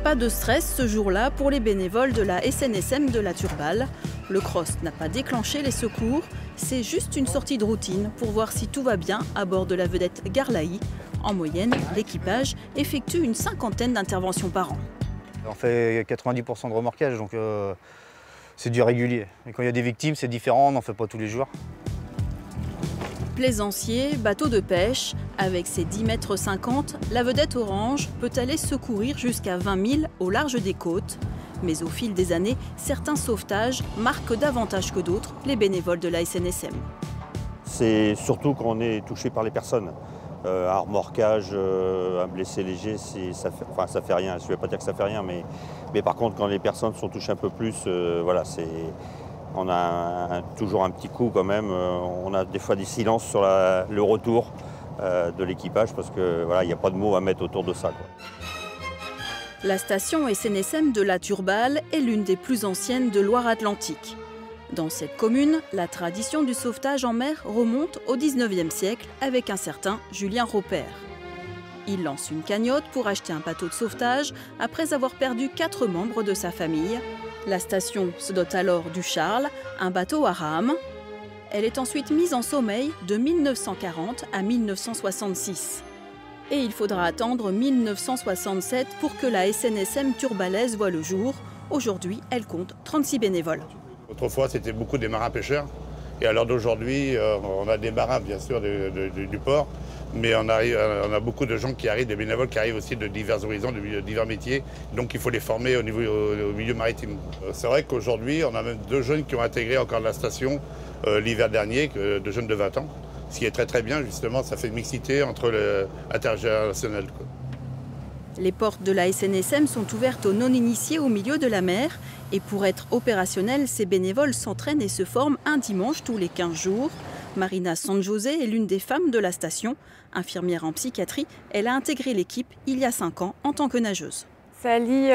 Pas de stress ce jour-là pour les bénévoles de la SNSM de la Turballe. Le cross n'a pas déclenché les secours, c'est juste une sortie de routine pour voir si tout va bien à bord de la vedette Garlaï. En moyenne, l'équipage effectue une 50aine d'interventions par an. On fait 90% de remorquage, donc c'est du régulier. Et quand il y a des victimes, c'est différent, on n'en fait pas tous les jours. Plaisancier, bateau de pêche, avec ses 10,50 mètres, la vedette Orange peut aller secourir jusqu'à 20 000 au large des côtes. Mais au fil des années, certains sauvetages marquent davantage que d'autres les bénévoles de la SNSM. C'est surtout quand on est touché par les personnes. Un remorquage, un blessé léger, ça fait rien. Je ne vais pas dire que ça fait rien, mais par contre, quand les personnes sont touchées un peu plus, voilà, on a toujours un petit coup quand même. On a des fois des silences sur le retour de l'équipage parce qu'il voilà, n'y a pas de mots à mettre autour de ça, quoi. La station SNSM de la Turballe est l'une des plus anciennes de Loire-Atlantique. Dans cette commune, la tradition du sauvetage en mer remonte au 19e siècle avec un certain Julien Robert. Il lance une cagnotte pour acheter un bateau de sauvetage après avoir perdu 4 membres de sa famille. La station se dote alors du Charles, un bateau à rame. Elle est ensuite mise en sommeil de 1940 à 1966. Et il faudra attendre 1967 pour que la SNSM turbalaise voie le jour. Aujourd'hui, elle compte 36 bénévoles. Autrefois, c'était beaucoup des marins-pêcheurs. Et à l'heure d'aujourd'hui, on a des marins, bien sûr, du port. Mais on a beaucoup de gens qui arrivent, des bénévoles qui arrivent aussi de divers horizons, de divers métiers. Donc il faut les former au milieu maritime. C'est vrai qu'aujourd'hui, on a même 2 jeunes qui ont intégré encore la station l'hiver dernier, 2 jeunes de 20 ans. Ce qui est très très bien, justement, ça fait une mixité entre l'intergénérationnel. Les portes de la SNSM sont ouvertes aux non-initiés au milieu de la mer. Et pour être opérationnels, ces bénévoles s'entraînent et se forment un dimanche tous les 15 jours. Marina Sanjosé est l'une des femmes de la station. Infirmière en psychiatrie, elle a intégré l'équipe il y a 5 ans en tant que nageuse. Ça allie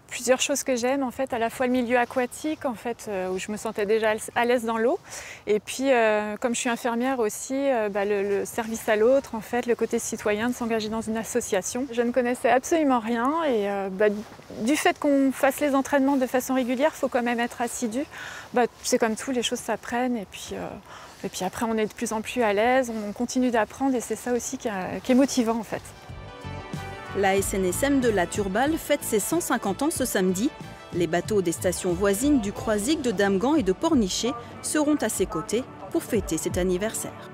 plusieurs choses que j'aime, en fait, à la fois le milieu aquatique, en fait, où je me sentais déjà à l'aise dans l'eau. Et puis, comme je suis infirmière aussi, le service à l'autre, en fait, le côté citoyen de s'engager dans une association. Je ne connaissais absolument rien et du fait qu'on fasse les entraînements de façon régulière, il faut quand même être assidu. C'est comme tout, les choses s'apprennent et puis après, on est de plus en plus à l'aise, on continue d'apprendre et c'est ça aussi qui est motivant, en fait. La SNSM de la Turballe fête ses 150 ans ce samedi. Les bateaux des stations voisines du Croisic, de Damgand et de Pornichet seront à ses côtés pour fêter cet anniversaire.